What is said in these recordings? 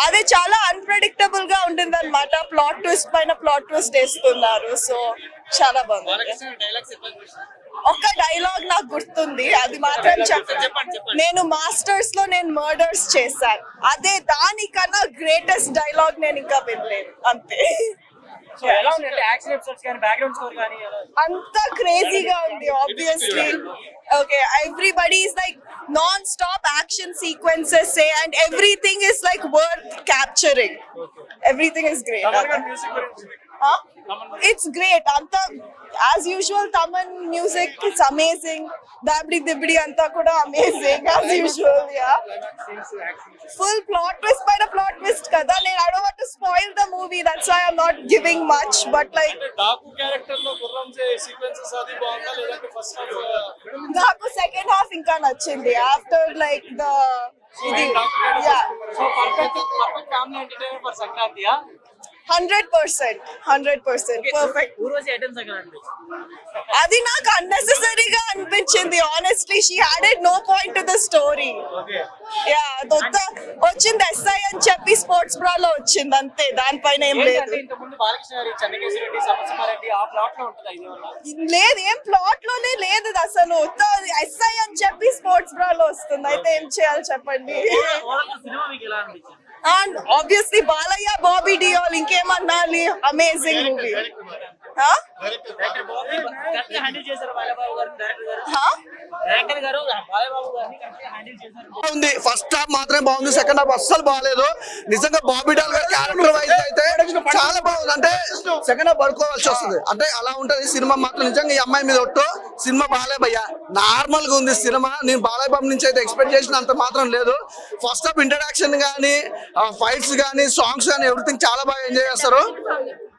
అది చాలా అన్ప్రెడిక్టబుల్ గా ఉంటుంది అనమాట. ప్లాట్ ట్విస్ట్ పైన ప్లాట్ ట్విస్ట్ వేస్తున్నారు. సో చాలా బాగుంది. ఒక్క డైలాగ్ నాకు గుర్తుంది, అది మాత్రం నేను మాస్టర్స్ లో నేను మర్డర్స్ చేశాను, అదే దానికన్నా గ్రేటెస్ట్ డైలాగ్ నేను ఇంకా వినలేదు. అంతే. అంత క్రేజీగా ఉంది obviously. Okay, everybody is like non stop action sequences and everything is like worth capturing. Everything is great. It's great. అంతా as usual Taman music is amazing. Dabdi Dibdi anta kuda amazing as usual. Yeah, full plot twist by the plot twist kada. I don't want to spoil the movie, that's why I'm not giving much, but like Daku character lo Gurram se sequences adi baagunda ledante first half Daku second half inka nachindi after like the yeah, so perfect family entertainment for Sankranti. 100% perfect. Urvashi items aga అది నాకు అన్నెసెసరీగా అనిపించింది honestly. She added no point to the story. Ya, వచ్చింది SI అని చెప్పి sports బ్రా లో వచ్చింది అంతే, దానిపైన ఏం లేదు. లేదు, ఏం ప్లాట్ లోనే లేదు అసలు. ఎస్ఐ అని చెప్పి స్పోర్ట్స్ బ్రా లో వస్తుంది, అయితే ఏం చేయాలి చెప్పండి. అండ్ ఆబ్వియస్లీ బాలయ్య, బాబీ డియోల్, ఇంకేమన్నాలి. Amazing movie. ఉంది. ఫస్ట్ హాఫ్ మాత్రమే బాగుంది, సెకండ్ హాఫ్ అస్సలు బాగాలేదు. నిజంగా బాబీ డాల్ గారి క్యారెక్టర్ వైజ్ అయితే చాలా బాగుంది. అంటే సెకండ్ హాఫ్ పడుకోవాల్సి వస్తుంది, అంటే అలా ఉంటది సినిమా మాత్రం. నిజంగా ఈ అమ్మాయి మీద ఒట్టు, సినిమా బాలయ్య భయ్య నార్మల్ గా ఉంది సినిమా. నేను బాలయ్య బాబు నుంచి అయితే ఎక్స్పెక్ట్ చేసిన అంత మాత్రం లేదు. ఫస్ట్ హాఫ్ ఇంట్రడక్షన్ గానీ, ఫైట్స్ గానీ, సాంగ్స్ గానీ, ఎవ్రీథింగ్ చాలా బాగా ఎంజాయ్ చేస్తారు.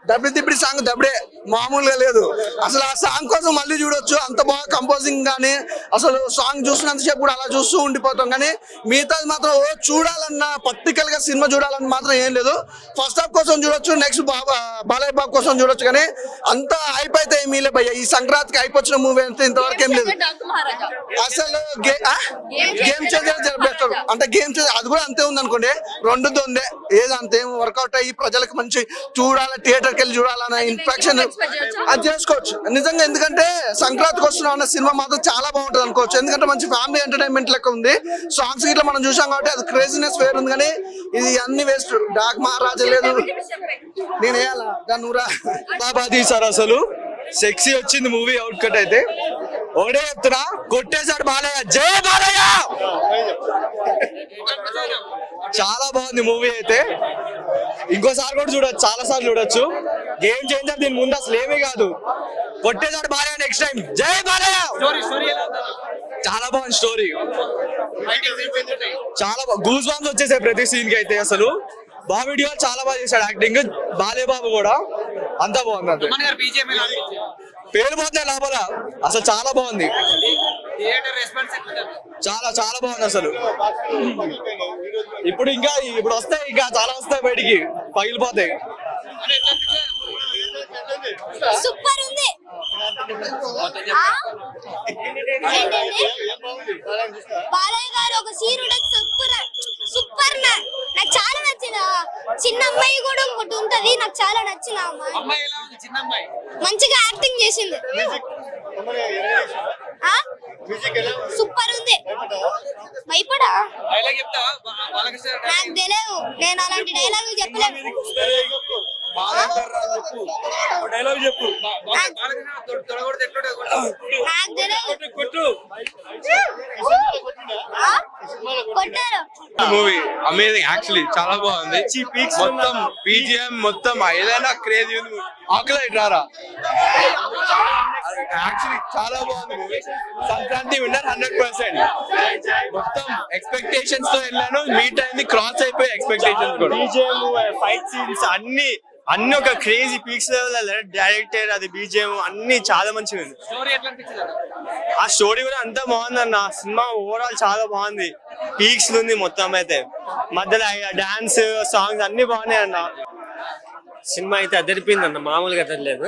దబ్బి దిబ్బడి సాంగ్ దబ్బడే మామూలుగా లేదు అసలు. ఆ సాంగ్ కోసం మళ్ళీ చూడొచ్చు, అంత బాగా కంపోజింగ్ కానీ, అసలు సాంగ్ చూసినంతసేపు కూడా అలా చూస్తూ ఉండిపోతాం. కానీ మిగతాది మాత్రం చూడాలన్న పర్టికల్ గా సినిమా చూడాలని మాత్రం ఏం లేదు. ఫస్ట్ హాఫ్ కోసం చూడొచ్చు, నెక్స్ట్ బాలయ్య బాబు కోసం చూడొచ్చు. కానీ అంత హైప్ అయితే ఏమీ లే భయ్య. ఈ సంక్రాంతికి హైప్ వచ్చిన మూవీ అయితే ఇంతవరకు ఏం లేదు అసలు. గేమ్ చేంజర్ బెస్ట్ అంటే గేమ్ చేంజర్ అది కూడా అంతే ఉంది అనుకోండి. రెండుతో ఉందే ఏది అంతేం వర్కౌట్ అయ్యి ప్రజలకు మంచి చూడాలి, థియేటర్కి వెళ్ళి చూడాలన్న ఇన్ఫెక్షన్ అది చేసుకోవచ్చు నిజంగా. ఎందుకంటే సంక్రాంతికి వస్తున్నాం అన్న సినిమా మాత్రం చాలా బాగుంటుంది అనుకోవచ్చు. ఎందుకంటే మంచి ఫ్యామిలీ ఎంటర్టైన్మెంట్ లెక్క ఉంది. సాంగ్స్ ఇట్లా మనం చూసాం కాబట్టి అది క్రేజీనెస్ వేరు ఉంది. కానీ ఇది అన్ని వేస్ట్. డాక్ మహారాజా లేదు, నేను వేయాలా దాన్ని ఊరా బాబా తీసారు. అసలు సెక్సీ వచ్చింది మూవీ. అవుట్ కట్ అయితే ఒకటే చెప్తున్నా, కొట్టేశాడు బాలయ్య. జై బాలయ్య. చాలా బాగుంది మూవీ అయితే. ఇంకోసారి కూడా చూడొచ్చు, చాలా సార్లు చూడొచ్చు. గేమ్ చేంజర్ దీని ముందు అసలు ఏమీ కాదు. కొట్టేశాడు బాలయ్య నెక్స్ట్ టైం. జై బాలయ్య. చాలా బాగుంది స్టోరీ, చాలా గూస్ బాంబ్స్ వచ్చేసాయి ప్రతి సీన్ కి అయితే. అసలు బాబీ డియోల్ చాలా బాగా చేశాడు యాక్టింగ్, బాలయ్య బాబు కూడా అంతా బాగుంది. అంతే పేరు పోతే లోపల అసలు చాలా బాగుంది, చాలా చాలా బాగుంది అసలు. ఇప్పుడు వస్తాయి, ఇంకా చాలా వస్తాయి బయటికి, పగిలిపోతాయి. సూపర్ ఉంది. బాలయ్య గారు ఒక సీన్ సూపర్ సూపర్. నాకు చాలా నచ్చిన చిన్న అమ్మాయి కూడా ఒకటి ఉంటది, నాకు చాలా నచ్చిన అమ్మాయి. మంచిగా యాక్టింగ్ చేసింది. సూపర్ ఉంది. భయపడా నాకు తెలియదు, నేను అలాంటి డైలాగులు చెప్పలేను. డైలాగ్ చెప్పు. కొట్టారు. మూవీ అమేజింగ్, యాక్చువల్లీ చాలా బాగుంది. మొత్తం బీజిఎం మొత్తం ఏదైనా క్రేజీ ఉంది. ఆకలైట్ రారా, యాక్చువల్లీ చాలా బాగుంది మూవీ. సంక్రాంతి విన్నర్ 100%. మొత్తం ఎక్స్పెక్టేషన్స్ తో వెళ్ళాను, మీట్ అయింది, క్రాస్ అయిపోయి ఎక్స్పెక్టేషన్స్ కూడా. బీజిఎం, ఫైట్ సీన్స్ అన్ని ఒక క్రేజీ పీక్స్ లెవెల్. డైరెక్టర్ అది బీజిఎం అన్ని చాలా మంచిగా ఉంది. ఆ స్టోరీ కూడా అంతా బాగుంది అన్న. సినిమా ఓవరాల్ చాలా బాగుంది, పీక్స్ ఉంది మొత్తం. అయితే మధ్యలో డాన్స్, సాంగ్స్ అన్ని బాగున్నాయి అన్న. సినిమా అయితే అదిరిపోయింది అన్న, మామూలుగా అదరలేదు.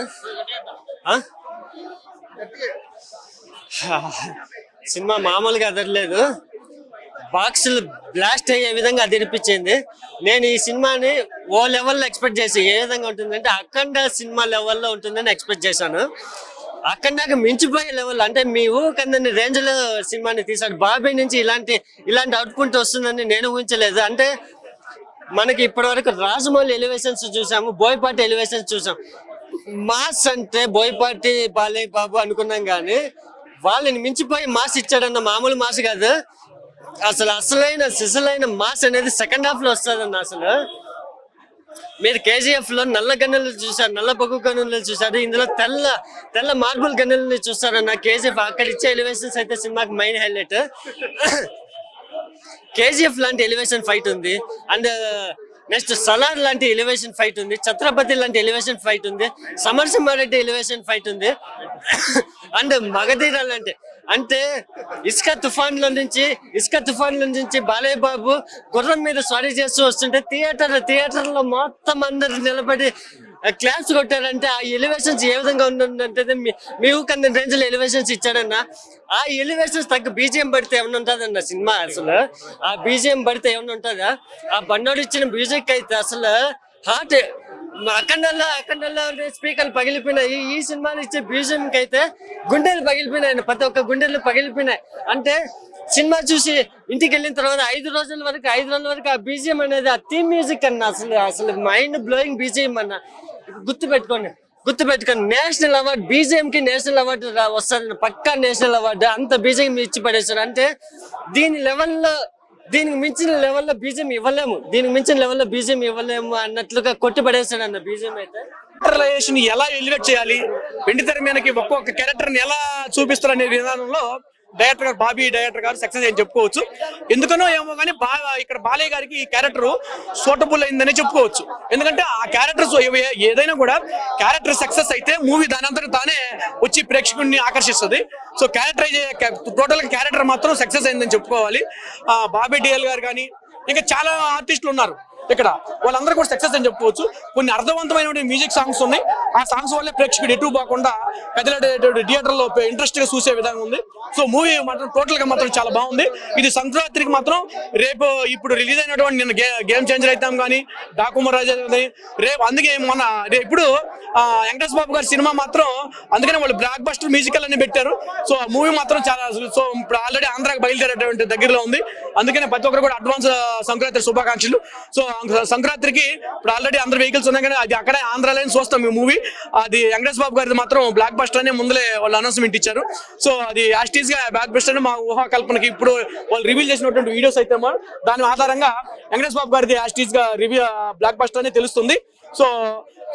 సినిమా మామూలుగా అదరలేదు. బాక్సులు బ్లాస్ట్ అయ్యే విధంగా అది అనిపించింది. నేను ఈ సినిమాని ఓ లెవెల్లో ఎక్స్పెక్ట్ చేసి ఏ విధంగా ఉంటుందంటే అఖండ సినిమా లెవెల్లో ఉంటుందని ఎక్స్పెక్ట్ చేశాను. అఖండకి మించిపోయే లెవెల్, అంటే మీ ఊకందని రేంజ్ లో సినిమాని తీశాడు. బాబీ నుంచి ఇలాంటి అవుట్పుట్ వస్తుందని నేను ఊహించలేదు. అంటే మనకి ఇప్పటి వరకు రాజమౌళి ఎలివేషన్స్ చూసాము, బోయపాటి ఎలివేషన్స్ చూసాం. మాస్ అంటే బోయపాటి, బాలయ్య బాబు అనుకున్నాం కానీ వాళ్ళని మించిపోయి మాస్ ఇచ్చాడన్న మామూలు మాస్ కాదు. అసలైన సిసలైన మాస్ అనేది సెకండ్ హాఫ్ లో వస్తుందన్న. అసలు మీరు కేజీఎఫ్ లో నల్ల గన్నులు చూసారు, నల్ల బొగ్గు గన్నులు చూసారు, ఇందులో తెల్ల మార్బుల్ గన్నులని చూస్తారన్న. కేజీఎఫ్ అక్కడ ఇచ్చే ఎలివేషన్స్ అయితే సినిమాకి మెయిన్ హైలైట్. కేజీఎఫ్ లాంటి ఎలివేషన్ ఫైట్ ఉంది, అండ్ నెక్స్ట్ సలార్ లాంటి ఎలివేషన్ ఫైట్ ఉంది, ఛత్రపతి లాంటి ఎలివేషన్ ఫైట్ ఉంది, సమరసింహారెడ్డి ఎలివేషన్ ఫైట్ ఉంది, అండ్ మగధీర లాంటి, అంటే ఇసుక తుఫాన్ల నుంచి బాలయ్య బాబు గుర్రం మీద స్వారీ చేస్తూ వస్తుంటే థియేటర్ లో మొత్తం అందరు నిలబడి క్లాప్స్ కొట్టారంటే ఆ ఎలివేషన్స్ ఏ విధంగా ఉందంటే మీ ఊకన్న రేంజ్ లో ఎలివేషన్స్ ఇచ్చాడన్న. ఆ ఎలివేషన్స్ తగ్గ బీజిఎం పడితే ఏమన్నా ఉంటుందన్న సినిమా. అసలు ఆ బీజిఎం పడితే ఏమన్నా ఉంటుందా? ఆ బండోడు ఇచ్చిన మ్యూజిక్ అయితే అసలు హార్ట్. అఖండల్లో స్పీకర్లు పగిలిపోయినాయి. ఈ సినిమాలో ఇచ్చే బీజిఎం కి అయితే గుండెలు పగిలిపోయినాయి, ప్రతి ఒక్క గుండెలు పగిలిపోయినాయి. అంటే సినిమా చూసి ఇంటికి వెళ్ళిన తర్వాత 5 రోజుల వరకు ఆ బీజిఎం అనేది, ఆ థీమ్ మ్యూజిక్ అన్న అసలు మైండ్ బ్లోయింగ్ బీజిఎం అన్న. గుర్తుపెట్టుకోండి నేషనల్ అవార్డు బీజిఎం కి నేషనల్ అవార్డు వస్తుంది, పక్కా నేషనల్ అవార్డు. అంత బీజిఎం ఇచ్చి పడేస్తారు. అంటే దీనికి మించిన లెవెల్లో బీజిఎం ఇవ్వలేము అన్నట్లుగా కొట్టి పడేస్తాడు అన్న బీజిఎం అయితే. క్యారెక్టరైజేషన్ ఎలా ఎలివేట్ చేయాలి, వెండి తెర మీదకి ఒక్కొక్క క్యారెక్టర్ ని ఎలా చూపిస్తారు అనే విధానంలో బాబీ డైరెక్టర్ గారు సక్సెస్ అని చెప్పుకోవచ్చు. ఎందుకనో ఏమో కానీ ఇక్కడ బాలయ్య గారికి ఈ క్యారెక్టర్ సూటబుల్ అయిందని చెప్పుకోవచ్చు. ఎందుకంటే ఆ క్యారెక్టర్స్ ఏదైనా కూడా క్యారెక్టర్ సక్సెస్ అయితే మూవీ దాని అంతటా తానే వచ్చి ప్రేక్షకుడిని ఆకర్షిస్తుంది. సో టోటల్ క్యారెక్టర్ మాత్రం సక్సెస్ అయిందని చెప్పుకోవాలి. బాబీ డిఎల్ గారు కానీ ఇంకా చాలా ఆర్టిస్టులు ఉన్నారు ఇక్కడ, వాళ్ళందరూ కూడా సక్సెస్ అని చెప్పుకోవచ్చు. కొన్ని అర్థవంతమైన మ్యూజిక్ సాంగ్స్ ఉన్నాయి. ఆ సాంగ్స్ వల్లే ప్రేక్షకుడు ఎటు పోకుండా థియేటర్ లో ఇంట్రెస్ట్ గా చూసే విధంగా ఉంది. సో మూవీ మాత్రం టోటల్ గా మాత్రం చాలా బాగుంది. ఇది సంక్రాంతికి మాత్రం రేపు ఇప్పుడు రిలీజ్ అయినటువంటి నిన్న గేమ్ చేంజర్ అవుతాం కానీ డాకుమరాజు రేపు, అందుకే ఇప్పుడు వెంకటేష్ బాబు గారి సినిమా మాత్రం అందుకనే వాళ్ళు బ్లాక్ బస్టర్ మ్యూజికల్ అని పెట్టారు. సో ఆ మూవీ మాత్రం చాలా, సో ఇప్పుడు ఆల్రెడీ ఆంధ్రాకి బయలుదేరేటువంటి దగ్గరలో ఉంది. అందుకనే ప్రతి ఒక్కరు కూడా అడ్వాన్స్ సంక్రాంతి శుభాకాంక్షలు. సో సంక్రాంతికి ఇప్పుడు ఆల్రెడీ అందరు వెహికల్స్ ఉన్నాయి కానీ అది అక్కడే ఆంధ్ర లైన్ చూస్తాం ఈ మూవీ. అది వెంకటేష్ బాబు గారిది మాత్రం బ్లాక్ బస్టర్ అనే ముందులే వాళ్ళు అనౌన్స్మెంట్ ఇచ్చారు. సో అది యాస్టీస్ గా బ్లాక్ బస్టర్ అని మా ఊహాకల్పనకి ఇప్పుడు వాళ్ళు రివీల్ చేసినటువంటి వీడియోస్ అయితే దాని ఆధారంగా వెంకటేష్ బాబు గారిది యాస్టీస్ గా బ్లాక్ బస్టర్ అని తెలుస్తుంది. సో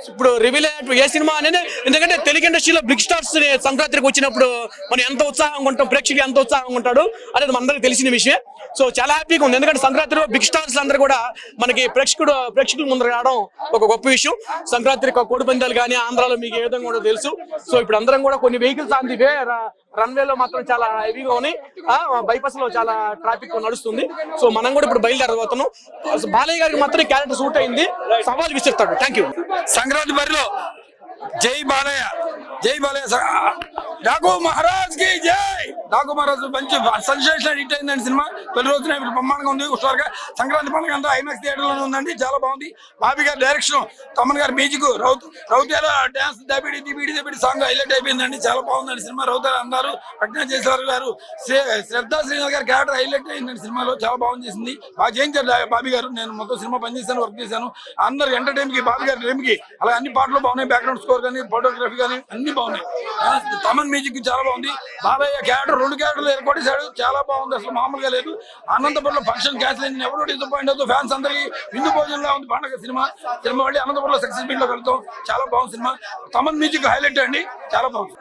ఇప్పుడు రివీల్ అయినట్టు ఏ సినిమా అనేది, ఎందుకంటే తెలుగు ఇండస్ట్రీలో బిగ్ స్టార్స్ సంక్రాంతికి వచ్చినప్పుడు మనం ఎంత ఉత్సాహంగా ఉంటాం, ప్రేక్షకులు ఎంత ఉత్సాహంగా ఉంటాడు అనేది మనందరికీ తెలిసిన విషయం. సో చాలా హ్యాపీగా ఉంది, ఎందుకంటే సంక్రాంతిలో బిగ్ స్టార్స్ అందరూ కూడా మనకి ప్రేక్షకుల ముందర రావడం ఒక గొప్ప విషయం. సంక్రాంతికి కోడి పందాలు కానీ ఆంధ్రాలో మీకు ఏ విధంగా కూడా తెలుసు. సో ఇప్పుడు అందరం కూడా కొన్ని వెహికల్స్ ఆన్ ది వే, రన్వేలో మాత్రం చాలా హెవీగా ఉన్నాయి, బైపాస్ లో చాలా ట్రాఫిక్ నడుస్తుంది. సో మనం కూడా ఇప్పుడు బయలుదేరబోతున్నాం. బాలయ్య గారికి మాత్రం క్యారెక్టర్ సూట్ అయింది, సవాల్ విసిస్తాడు. Thank you. సంక్రాంతి బరిలో జై బాలయ్య, జై బాలయ్య, డాకు మహారాజ్ కి జై. డాకు మహారాజ్ మంచి సెన్సేషనల్ హిట్ అయిందండి సినిమా. తొలి రోజున ఇప్పుడు బ్రహ్మాండంగా ఉంది. హుషారుగా సంక్రాంతి పండుగ అంతా ఐమాక్స్ థియేటర్ లోనే ఉందండి, చాలా బాగుంది. బాబీ గారి డైరెక్షన్, తమన్ గారి మ్యూజిక్, రౌతేల డాన్స్, దబిడి సాంగ్ హైలైట్ అయిపోయిందండి, చాలా బాగుందండి సినిమా. రౌతేల అందరూ ప్రజ్ఞా చేసేవారు గారు, శ్రద్ధా శ్రీనాథ్ గారి క్యారెక్టర్ హైలైట్ అయిందండి సినిమాలో, చాలా బాగుంది చేసింది. బాగా చేయించారు బాబీ గారు. నేను మొత్తం సినిమా పనిచేశాను, వర్క్ చేశాను. అందరు ఎంటర్టైన్ కి బాబీ గారి డ్రీమ్కి అలా అన్ని పాటలు బాగున్నాయి, బ్యాక్గ్రౌండ్ స్కోర్ కానీ ఫోటోగ్రఫీ కానీ అన్ని బాగున్నాయి. తమన్ మ్యూజిక్ చాలా బాగుంది. బాలయ్య క్యారెక్టర్ 2 క్యారెక్టర్లు ఏర్పడేశాడు, చాలా బాగుంది, అసలు మామూలుగా లేదు. అనంతపురంలో ఫంక్షన్ క్యాన్సిల్ అయింది, ఎవరు డిసప్పాయింట్ అవుతుంది. ఫ్యాన్స్ అందరికి విందు భోజనంలా ఉంది పండుగ సినిమా. మళ్ళీ అనంతపురంలో సక్సెస్ మీట్ లో వెళ్తాం, చాలా బాగుంది సినిమా. తమన్ మ్యూజిక్ హైలైట్ అండి, చాలా బాగుంది.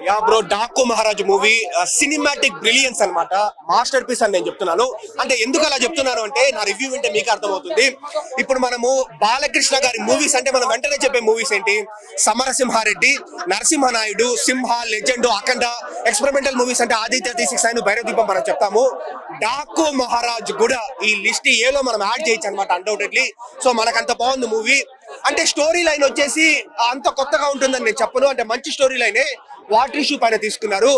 Yeah bro, Daaku Maharaj movie cinematic brilliance అన్నమాట, మాస్టర్ పీస్ అని నేను చెప్తున్నాను. అంటే ఎందుకు అలా చెప్తున్నాను అంటే నా రివ్యూ వింటే మీకు అర్థమవుతుంది. ఇప్పుడు మనము బాలకృష్ణ గారి మూవీస్ అంటే మనం వెంటనే చెప్పే మూవీస్ ఏంటి, సమరసింహారెడ్డి, నరసింహనాయుడు, సింహ, లెజెండ్, అఖండ. ఎక్స్పెరిమెంటల్ మూవీస్ అంటే ఆదిత్య 36 భైరవ దీపం మనం చెప్తాము. డాకు మహారాజ్ కూడా ఈ లిస్ట్ ఏలో మనం యాడ్ చేయొచ్చు అనమాట అన్డౌటెడ్లీ. సో మనకంత బాగుంది మూవీ. అంటే స్టోరీ లైన్ వచ్చేసి అంత కొత్తగా ఉంటుందని నేను చెప్పను, అంటే మంచి స్టోరీ లైనే వాటర్ ఇష్యూ పైన తీసుకున్నారు.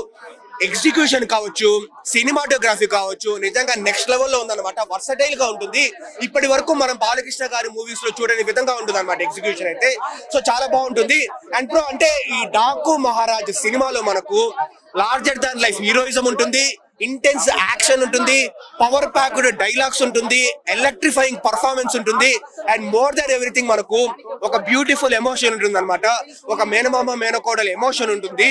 ఎగ్జిక్యూషన్ కావచ్చు, సినిమాటోగ్రఫీ కావచ్చు, నిజంగా నెక్స్ట్ లెవెల్లో ఉందన్నమాట. వర్సటైల్ గా ఉంటుంది. ఇప్పటి వరకు మనం బాలకృష్ణ గారి మూవీస్ లో చూడని విధంగా ఉంటుంది అనమాట ఎగ్జిక్యూషన్ అయితే. సో చాలా బాగుంటుంది. అండ్ బ్రో అంటే ఈ డాకు మహారాజ్ సినిమాలో మనకు లార్జర్ దాన్ లైఫ్ హీరోయిజం ఉంటుంది, ఇంటెన్స్ యాక్షన్ ఉంటుంది, పవర్ ప్యాక్డ్ డైలాగ్స్ ఉంటుంది, ఎలక్ట్రిఫైయింగ్ పర్ఫార్మెన్స్ ఉంటుంది, అండ్ మోర్ దాన్ ఎవ్రీథింగ్ మనకు ఒక బ్యూటిఫుల్ ఎమోషన్ ఉంటుంది అనమాట. ఒక మేనమామ మేనకోడలు ఎమోషన్ ఉంటుంది.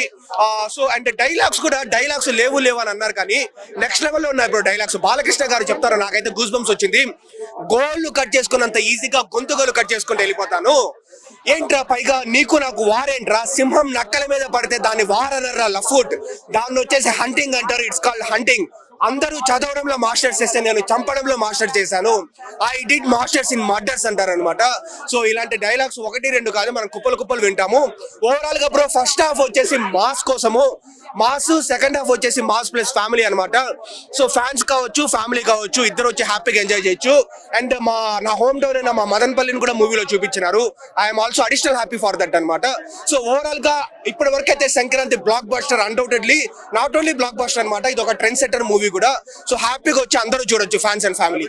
సో అండ్ డైలాగ్స్ లేవు అని అన్నారు, కానీ నెక్స్ట్ లెవెల్లో ఉన్నాయి ఇప్పుడు డైలాగ్స్. బాలకృష్ణ గారు చెప్తారు, నాకైతే గూస్ బంప్స్ వచ్చింది. గోళ్ళు కట్ చేసుకున్నంత ఈజీగా గొంతుగోలు కట్ చేసుకుంటూ వెళ్ళిపోతాను. ఏంట్రా పైగా నీకు నాకు వారేంట్రా, సింహం నక్కల మీద పడితే దాన్ని వారనర్రా లఫుట్, దాన్ని వచ్చేసి హంటింగ్ అంటారు, ఇట్స్ కాల్డ్ హంటింగ్. అందరూ చదవడంలో మాస్టర్స్ చేస్తే నేను చంపడంలో మాస్టర్ చేశాను, I did masters in murders అంటారు అనమాట. సో ఇలాంటి డైలాగ్స్ 1-2 కాదు, మనం కుప్పలు వింటాము. ఓవరాల్ గా బ్రో ఫస్ట్ హాఫ్ వచ్చేసి మాస్ కోసము మాస్, సెకండ్ హాఫ్ వచ్చేసి మాస్ ప్లస్ ఫ్యామిలీ అనమాట. సో ఫ్యాన్స్ కావచ్చు, ఫ్యామిలీ కావచ్చు, ఇద్దరు వచ్చి హ్యాపీగా ఎంజాయ్ చేయొచ్చు. అండ్ నా హోమ్ టౌన్ అయిన మా మదన్పల్లిని కూడా మూవీలో చూపించినారు. I'm also additional happy for that అనమాట. సో ఓవరాల్ గా ఇప్పటి వరకు అయితే Sankranti blockbuster, undoubtedly not only blockbuster అనమాట, ఇది ఒక ట్రెండ్ సెట్టర్ మూవీ కూడా. సో హ్యాపీగా వచ్చి అందరూ చూడొచ్చు, fans and family.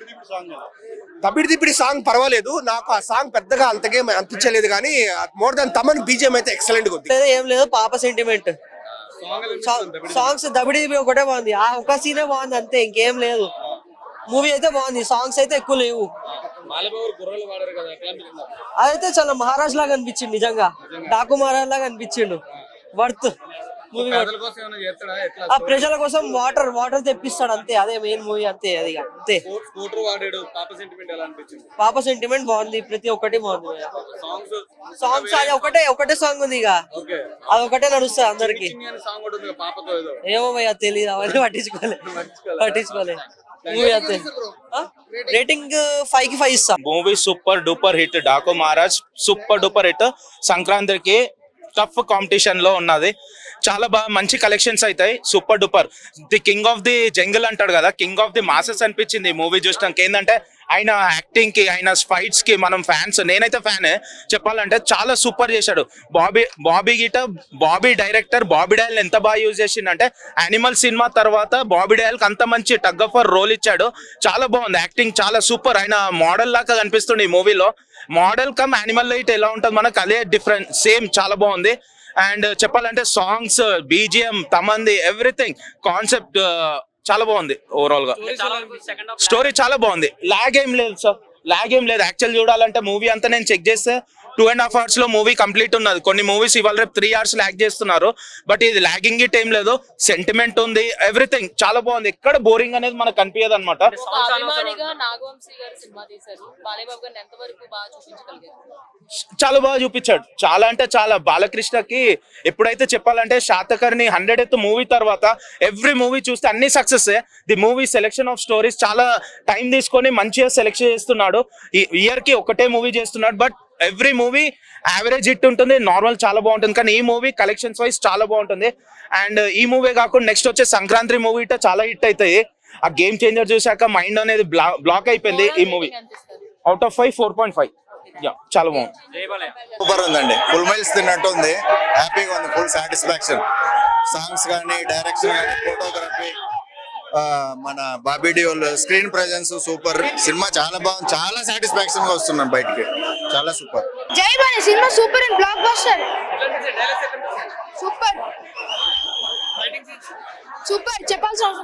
Dabidi song పర్వాలేదు, నాకు ఆ సాంగ్ పెద్దగా అంతకేం అనిపించలేదు, కానీ మోర్ దాన్ తమన్ బీజిఎం అయితే ఎక్సలెంట్ గా ఉంది. ఏం లేదు, పాప సెంటిమెంట్ సాంగ్స్ దబిడి ఒకటే బాగుంది, ఆ ఒక సీనే బాగుంది అంతే, ఇంకేం లేదు. మూవీ అయితే బాగుంది, సాంగ్స్ అయితే ఎక్కువ లేవు. అదైతే చాలా మహారాజ్ లాగా అనిపించింది, నిజంగా డాకు మహారాజ్ లాగా అనిపించిండు. Worth movie. ఆ ప్రజల కోసం వాటర్ తెప్పిస్తాడు అంతే, అదే మెయిన్ మూవీ అంతే. అది అంతే. పాప సెంటిమెంట్ బాగుంది, ప్రతి ఒక్కటి బాగుంది. సాంగ్స్ అది ఒకటే సాంగ్ ఉంది, ఇక అది ఒకటే నడుస్తుంది అందరికి. ఏమో భయ్యా తెలియదు, అవన్నీ పట్టించుకోలే. మూవీ అంతే. రేటింగ్ 5కి 5 ఇస్తాం. Movie super duper hit. Daaku Maharaj super duper hit. సంక్రాంతికి టఫ్ కాంపిటీషన్ లో ఉన్నది, చాలా బాగా మంచి కలెక్షన్స్ అవుతాయి. Super duper. The king of the jungle అంటాడు కదా, కింగ్ ఆఫ్ ది మాసెస్ అనిపించింది ఈ మూవీ చూసినాక. ఏంటంటే ఆయన యాక్టింగ్ కి, ఆయన ఫైట్స్ కి మనం ఫ్యాన్స్, నేనైతే ఫ్యాన్ చెప్పాలంటే. చాలా సూపర్ చేశాడు. బాబీ డైరెక్టర్ బాబీ డయల్ ఎంత బాగా యూజ్ చేసిండంటే, యానిమల్ సినిమా తర్వాత బాబీ డయల్ కి అంత మంచి టగ్ ఆఫ్ రోల్ ఇచ్చాడు. చాలా బాగుంది, యాక్టింగ్ చాలా సూపర్. ఆయన మోడల్ లాగా కనిపిస్తుంది ఈ మూవీలో. మోడల్ కమ్ యానిమల్ లైట్ ఎలా ఉంటుంది మనకు అదే డిఫరెంట్, సేమ్. చాలా బాగుంది. అండ్ చెప్పాలంటే సాంగ్స్, బీజిఎం, తమంది, ఎవ్రీథింగ్, కాన్సెప్ట్ చాలా బాగుంది. ఓవరాల్ గా స్టోరీ చాలా బాగుంది. లాగ్ ఏం లేదు సార్, లాగ్ ఏం లేదు. యాక్చువల్ చూడాలంటే మూవీ అంతా నేను చెక్ చేస్తే 2.5 hours లో మూవీ కంప్లీట్ ఉన్నది. కొన్ని మూవీస్ ఇవాళ రేపు 3 hours లాగ్ చేస్తున్నారు, బట్ ఇది లాగింగ్ ఇట్ ఏం లేదు. సెంటిమెంట్ ఉంది, ఎవ్రీథింగ్ చాలా బాగుంది. ఎక్కడ బోరింగ్ అనేది మనకు కనిపించదు అనమాట. చాలా బాగా చూపించాడు, చాలా అంటే చాలా. బాలకృష్ణకి ఎప్పుడైతే చెప్పాలంటే శాతకర్ణి 100th మూవీ తర్వాత ఎవ్రీ మూవీ చూస్తే అన్ని success. The movie selection of stories చాలా టైం తీసుకొని మంచిగా సెలెక్ట్ చేస్తున్నాడు. ఈ ఇయర్ కి ఒకటే మూవీ చేస్తున్నాడు, but every movie average hit ఉంటుంది, నార్మల్ చాలా బాగుంటుంది. కానీ ఈ మూవీ కలెక్షన్స్ వైజ్ చాలా బాగుంటుంది. అండ్ ఈ మూవీ కాకుండా నెక్స్ట్ వచ్చే సంక్రాంతి మూవీ ఇట్లా చాలా హిట్ అవుతాయి. ఆ గేమ్ చేంజర్ చూసాక మైండ్ అనేది బ్లాక్ అయిపోయింది. ఈ మూవీ అవుట్ ఆఫ్ 5 4.5. చాలా బాగుంది. సూపర్ ఉందండి, ఫుల్ మైల్స్ తిన్నట్టు ఉంది, హ్యాపీగా ఉంది, ఫుల్ సాటిస్ఫాక్షన్. సాంగ్స్ కానీ, డైరెక్షన్ కానీ, ఫోటోగ్రఫీ, మన Bobby Deol screen presence super. Cinema చాలా బాగుంది, చాలా సాటిస్ఫాక్షన్ గా వస్తున్నాను బయటికి, చాలా సూపర్. జై బాలే cinema super and block buster. Super చెప్పాల్సిన